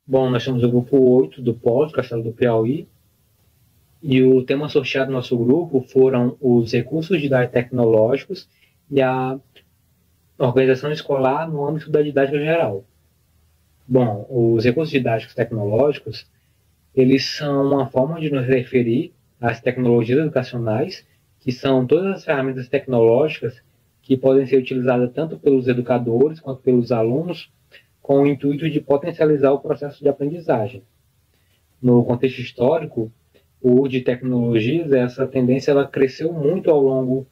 Bom, nós somos o grupo 8 do Polo, Castelo do Piauí, e o tema sorteado no nosso grupo foram os recursos didáticos tecnológicos e a organização escolar no âmbito da didática geral. Bom, os recursos didáticos tecnológicos, eles são uma forma de nos referir às tecnologias educacionais, que são todas as ferramentas tecnológicas que podem ser utilizadas tanto pelos educadores quanto pelos alunos, com o intuito de potencializar o processo de aprendizagem. No contexto histórico, o uso de tecnologias, essa tendência ela cresceu muito ao longo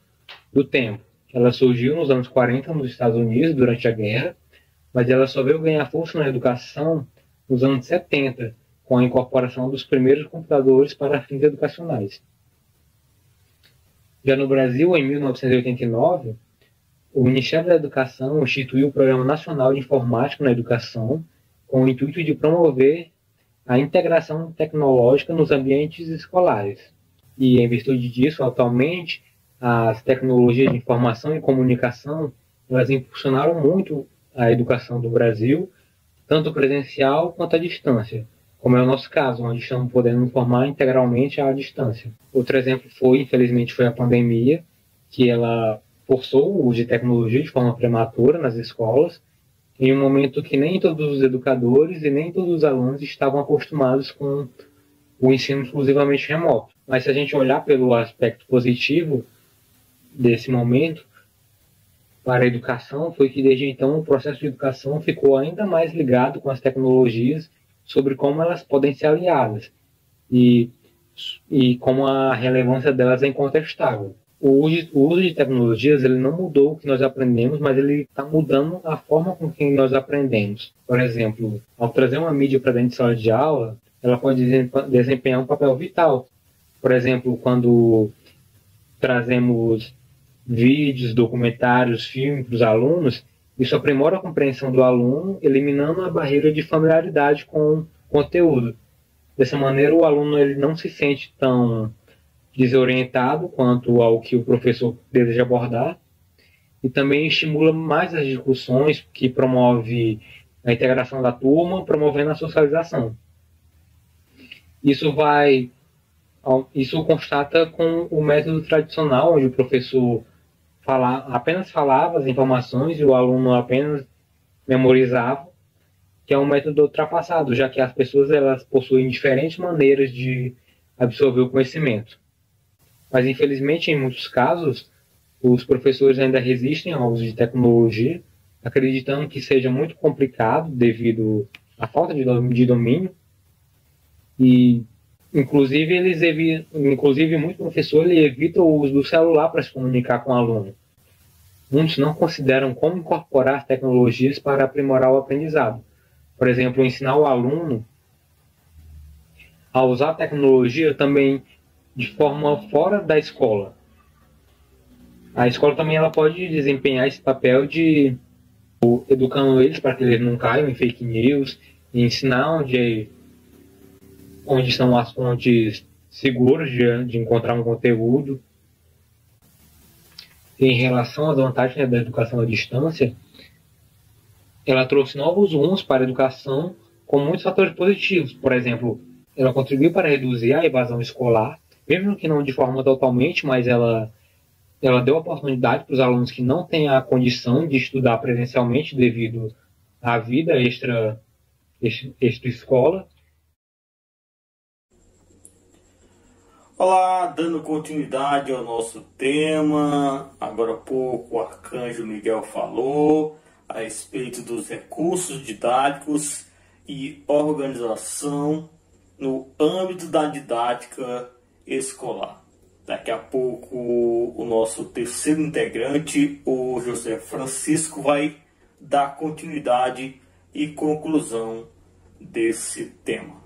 do tempo. Ela surgiu nos anos 40 nos Estados Unidos, durante a guerra, mas ela só veio ganhar força na educação nos anos 70, com a incorporação dos primeiros computadores para fins educacionais. Já no Brasil, em 1989, o Ministério da Educação instituiu o Programa Nacional de Informática na Educação, com o intuito de promover a integração tecnológica nos ambientes escolares. E, em virtude disso, atualmente, as tecnologias de informação e comunicação, elas impulsionaram muito a educação do Brasil, tanto presencial quanto à distância, como é o nosso caso, onde estamos podendo informar integralmente à distância. Outro exemplo infelizmente, foi a pandemia, que ela forçou o uso de tecnologia de forma prematura nas escolas, em um momento que nem todos os educadores e nem todos os alunos estavam acostumados com o ensino exclusivamente remoto. Mas se a gente olhar pelo aspecto positivo desse momento para a educação, foi que desde então o processo de educação ficou ainda mais ligado com as tecnologias, sobre como elas podem ser aliadas e como a relevância delas é incontestável. O uso de tecnologias ele não mudou o que nós aprendemos, mas ele está mudando a forma com que nós aprendemos. Por exemplo, ao trazer uma mídia para dentro de sala de aula, ela pode desempenhar um papel vital. Por exemplo, quando trazemos vídeos, documentários, filmes para os alunos, isso aprimora a compreensão do aluno, eliminando a barreira de familiaridade com o conteúdo. Dessa maneira, o aluno ele não se sente tão desorientado quanto ao que o professor deseja abordar, e também estimula mais as discussões, que promove a integração da turma, promovendo a socialização. Isso constata com o método tradicional, onde o professor apenas falava as informações e o aluno apenas memorizava, que é um método ultrapassado, já que as pessoas elas possuem diferentes maneiras de absorver o conhecimento. Mas, infelizmente, em muitos casos, os professores ainda resistem ao uso de tecnologia, acreditando que seja muito complicado devido à falta de domínio. E, inclusive muito professor ele evita o uso do celular para se comunicar com o aluno. Muitos não consideram como incorporar tecnologias para aprimorar o aprendizado. Por exemplo, ensinar o aluno a usar a tecnologia também de forma fora da escola. A escola também ela pode desempenhar esse papel de educando eles para que eles não caiam em fake news, e ensinar onde são as fontes seguras de encontrar um conteúdo. Em relação às vantagens da educação à distância, ela trouxe novos rumos para a educação com muitos fatores positivos. Por exemplo, ela contribuiu para reduzir a evasão escolar, mesmo que não de forma totalmente, mas ela deu oportunidade para os alunos que não têm a condição de estudar presencialmente devido à vida extra-escola. Olá, dando continuidade ao nosso tema, agora há pouco o Arcanjo Miguel falou a respeito dos recursos didáticos e organização no âmbito da didática escolar. Daqui a pouco o nosso terceiro integrante, o José Francisco, vai dar continuidade e conclusão desse tema.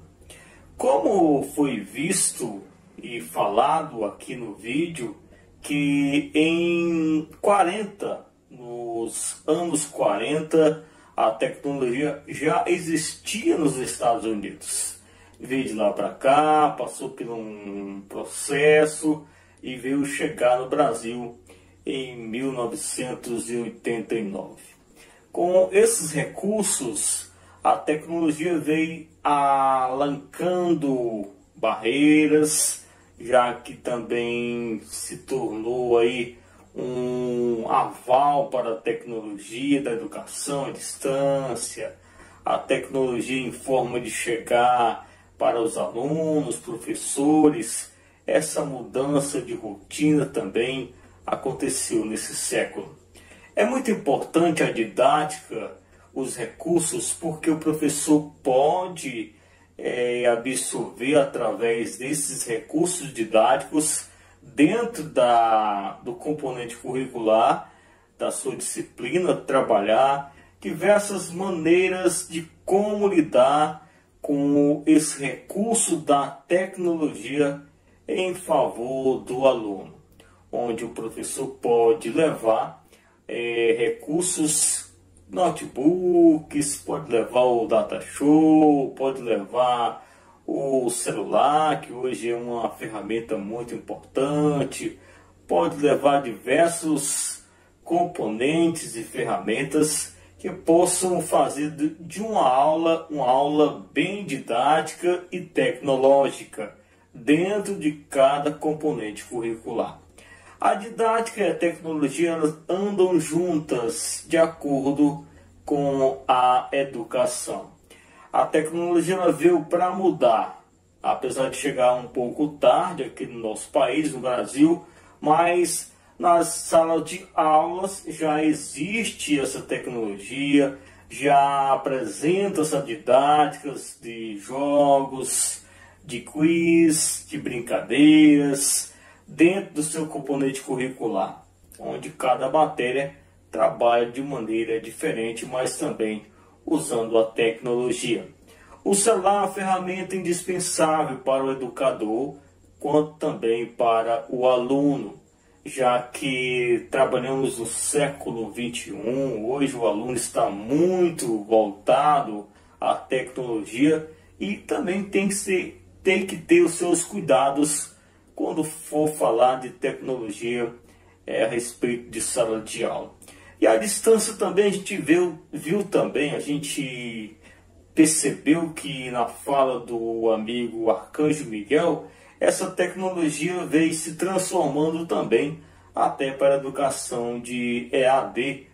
Como foi visto e falado aqui no vídeo, que nos anos 40, a tecnologia já existia nos Estados Unidos. Veio de lá para cá, passou por um processo e veio chegar no Brasil em 1989. Com esses recursos, A tecnologia veio alancando barreiras, já que também se tornou aí um aval para a tecnologia da educação à distância, a tecnologia em forma de chegar para os alunos, professores. Essa mudança de rotina também aconteceu nesse século. É muito importante a didática, os recursos, porque o professor pode absorver através desses recursos didáticos dentro do componente curricular da sua disciplina, trabalhar diversas maneiras de como lidar com esse recurso da tecnologia em favor do aluno, onde o professor pode levar recursos, notebooks, pode levar o data show, pode levar o celular, que hoje é uma ferramenta muito importante, pode levar diversos componentes e ferramentas que possam fazer de uma aula bem didática e tecnológica dentro de cada componente curricular. A didática e a tecnologia elas andam juntas de acordo com a educação. A tecnologia ela veio para mudar, apesar de chegar um pouco tarde aqui no nosso país, no Brasil, mas nas salas de aulas já existe essa tecnologia, já apresenta essas didáticas de jogos, de quiz, de brincadeiras, dentro do seu componente curricular, onde cada matéria trabalha de maneira diferente, mas também usando a tecnologia. O celular é uma ferramenta indispensável para o educador, quanto também para o aluno, já que trabalhamos no século XXI, hoje o aluno está muito voltado à tecnologia e também tem que ter os seus cuidados quando for falar de tecnologia a respeito de sala de aula. E a distância também a gente viu também, a gente percebeu que na fala do amigo Arcanjo Miguel, essa tecnologia veio se transformando também até para a educação de EAD.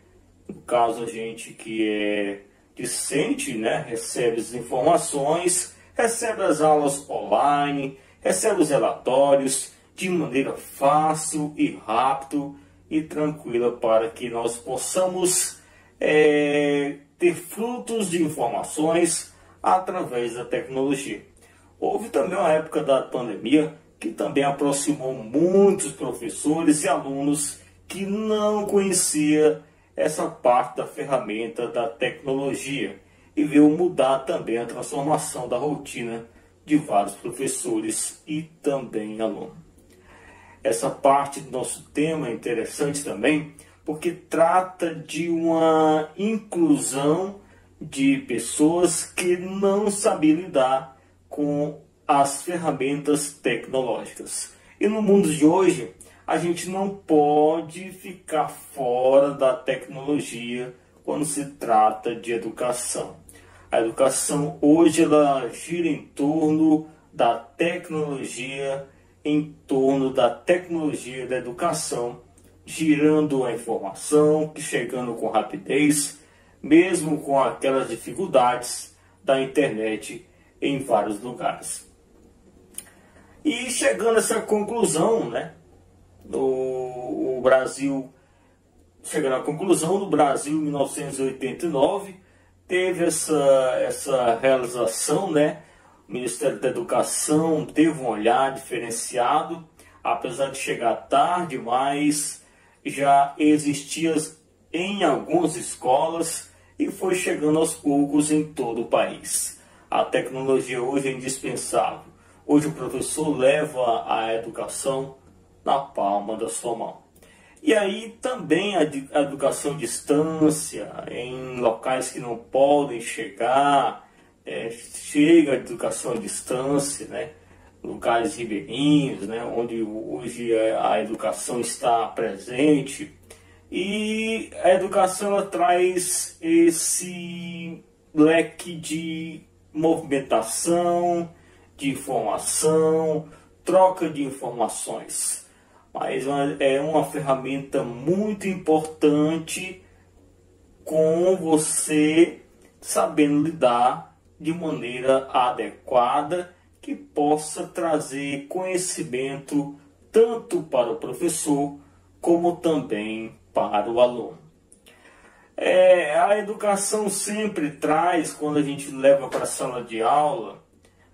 No caso, a gente que é discente, né, recebe as informações, recebe as aulas online, recebe os relatórios de maneira fácil e rápida e tranquila para que nós possamos ter frutos de informações através da tecnologia. Houve também uma época da pandemia que também aproximou muitos professores e alunos que não conheciam essa parte da ferramenta da tecnologia e veio mudar também a transformação da rotina de vários professores e também alunos. Essa parte do nosso tema é interessante também porque trata de uma inclusão de pessoas que não sabiam lidar com as ferramentas tecnológicas. E no mundo de hoje, a gente não pode ficar fora da tecnologia quando se trata de educação. A educação hoje ela gira em torno da tecnologia, da educação, girando a informação, chegando com rapidez, mesmo com aquelas dificuldades da internet em vários lugares. E chegando a essa conclusão, né, o Brasil, chegando à conclusão, no Brasil, em 1989, teve essa realização, né, o Ministério da Educação teve um olhar diferenciado, apesar de chegar tarde, mas já existia em algumas escolas e foi chegando aos poucos em todo o país. A tecnologia hoje é indispensável. Hoje o professor leva a educação na palma da sua mão. E aí também a educação à distância, em locais que não podem chegar, chega a educação à distância, né? Lugares ribeirinhos, né? Onde hoje a educação está presente. E a educação ela traz esse leque de movimentação, de informação, troca de informações. Mas é uma ferramenta muito importante com você sabendo lidar de maneira adequada, que possa trazer conhecimento tanto para o professor como também para o aluno. A educação sempre traz, quando a gente leva para a sala de aula,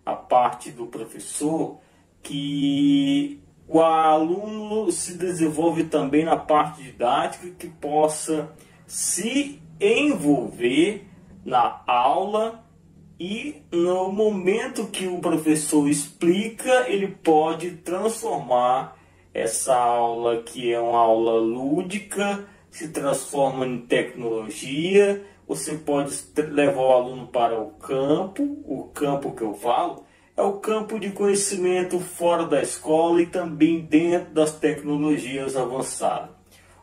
a parte do professor, que o aluno se desenvolve também na parte didática, que possa se envolver na aula e no momento que o professor explica, ele pode transformar essa aula, que é uma aula lúdica, se transforma em tecnologia. Você pode levar o aluno para o campo que eu falo, é o campo de conhecimento fora da escola e também dentro das tecnologias avançadas.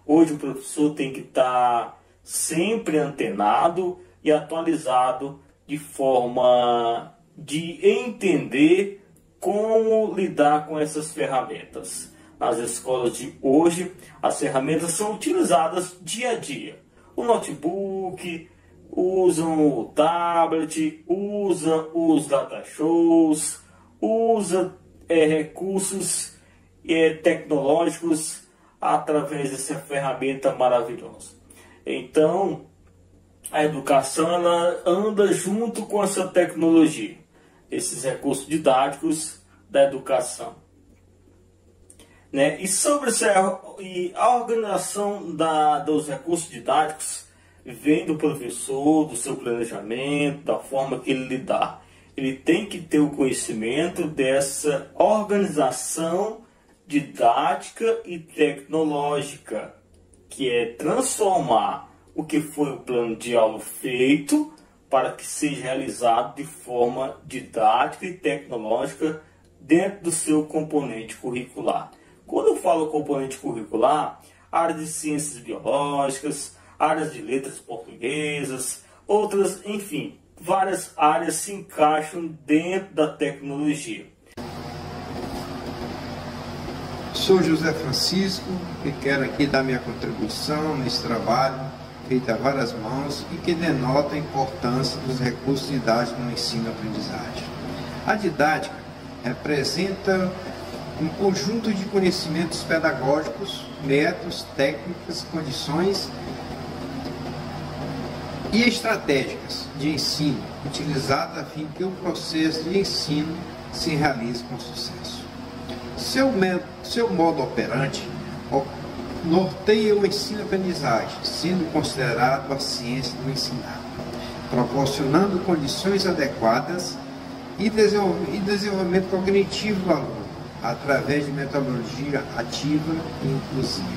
Hoje o professor tem que estar sempre antenado e atualizado de forma de entender como lidar com essas ferramentas. Nas escolas de hoje, as ferramentas são utilizadas dia a dia. O notebook, usam o tablet, usam os data shows, usam recursos tecnológicos através dessa ferramenta maravilhosa. Então, a educação ela anda junto com essa tecnologia, esses recursos didáticos da educação. E sobre a organização dos recursos didáticos vem do professor, do seu planejamento, da forma que ele lidar. Ele tem que ter o conhecimento dessa organização didática e tecnológica, que é transformar o que foi o plano de aula feito para que seja realizado de forma didática e tecnológica dentro do seu componente curricular. Quando eu falo componente curricular, área de ciências biológicas, áreas de letras portuguesas, outras, enfim, várias áreas se encaixam dentro da tecnologia. Sou José Francisco e quero aqui dar minha contribuição nesse trabalho feito a várias mãos e que denota a importância dos recursos didáticos no ensino-aprendizagem. A didática representa um conjunto de conhecimentos pedagógicos, métodos, técnicas, condições e estratégicas de ensino utilizadas a fim que o processo de ensino se realize com sucesso. Seu modo operante norteia o ensino-aprendizagem, sendo considerado a ciência do ensinar, proporcionando condições adequadas e desenvolvimento cognitivo do aluno, através de metodologia ativa e inclusiva.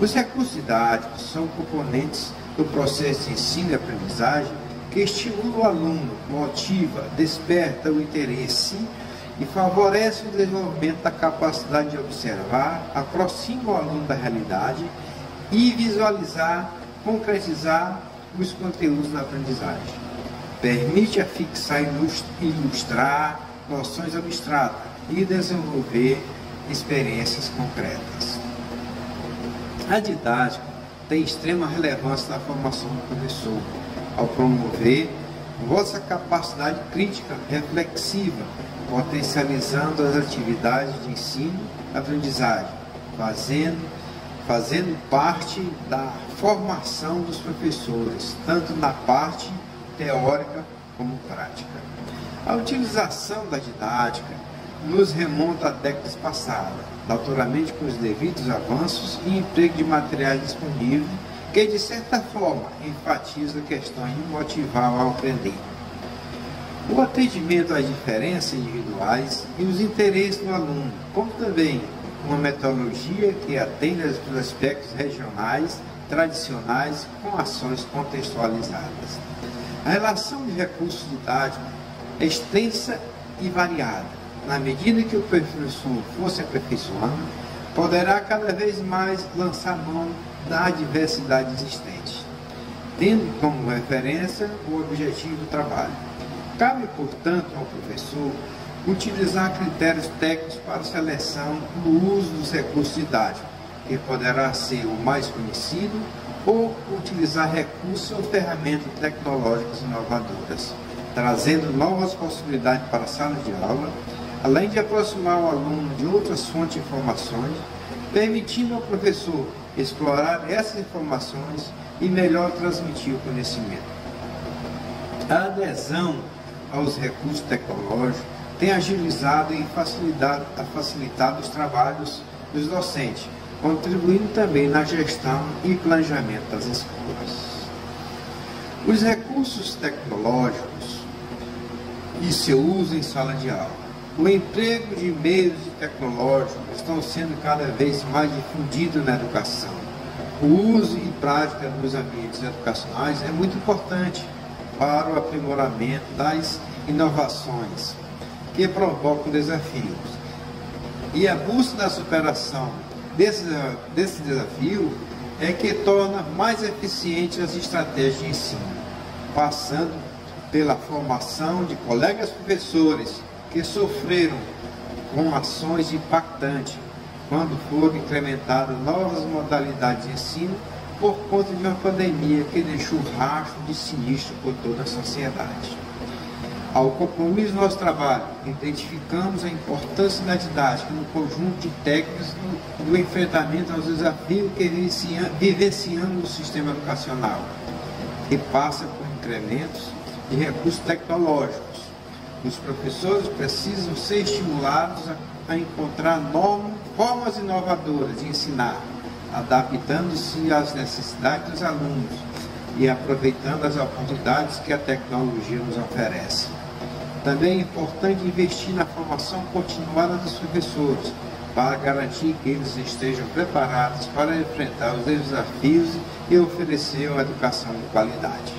Os recursos didáticos são componentes do processo de ensino e aprendizagem que estimula o aluno, motiva, desperta o interesse e favorece o desenvolvimento da capacidade de observar, aproxima o aluno da realidade e visualizar, concretizar os conteúdos da aprendizagem. Permite afixar e ilustrar noções abstratas e desenvolver experiências concretas. A didática tem extrema relevância na formação do professor, ao promover vossa capacidade crítica reflexiva, potencializando as atividades de ensino e aprendizagem, fazendo parte da formação dos professores, tanto na parte teórica como prática. A utilização da didática nos remonta a décadas passadas, naturalmente com os devidos avanços e emprego de materiais disponíveis, que de certa forma enfatiza a questão de motivar ao aprender. O atendimento às diferenças individuais e os interesses do aluno, como também uma metodologia que atende aos aspectos regionais, tradicionais, com ações contextualizadas. A relação de recursos didáticos é extensa e variada. Na medida que o professor for se aperfeiçoando, poderá cada vez mais lançar mão da diversidade existente. tendo como referência o objetivo do trabalho. Cabe, portanto, ao professor utilizar critérios técnicos para a seleção no uso dos recursos didáticos, que poderá ser o mais conhecido, ou utilizar recursos ou ferramentas tecnológicas inovadoras, trazendo novas possibilidades para a sala de aula, além de aproximar o aluno de outras fontes de informações, permitindo ao professor explorar essas informações e melhor transmitir o conhecimento. A adesão aos recursos tecnológicos tem agilizado e facilitado os trabalhos dos docentes, contribuindo também na gestão e planejamento das escolas. Os recursos tecnológicos e seu uso em sala de aula. O emprego de meios tecnológicos estão sendo cada vez mais difundidos na educação. O uso e prática nos ambientes educacionais é muito importante para o aprimoramento das inovações que provocam desafios. E a busca da superação desse desafio é que torna mais eficientes as estratégias de ensino, passando pela formação de colegas professores que sofreram com ações impactantes quando foram implementadas novas modalidades de ensino por conta de uma pandemia que deixou rastro de sinistro por toda a sociedade. Ao concluir nosso trabalho, identificamos a importância da didática no conjunto de técnicas do enfrentamento aos desafios que vivenciamos no sistema educacional, que passa por incrementos de recursos tecnológicos. Os professores precisam ser estimulados a encontrar formas inovadoras de ensinar, adaptando-se às necessidades dos alunos e aproveitando as oportunidades que a tecnologia nos oferece. Também é importante investir na formação continuada dos professores, para garantir que eles estejam preparados para enfrentar os desafios e oferecer uma educação de qualidade.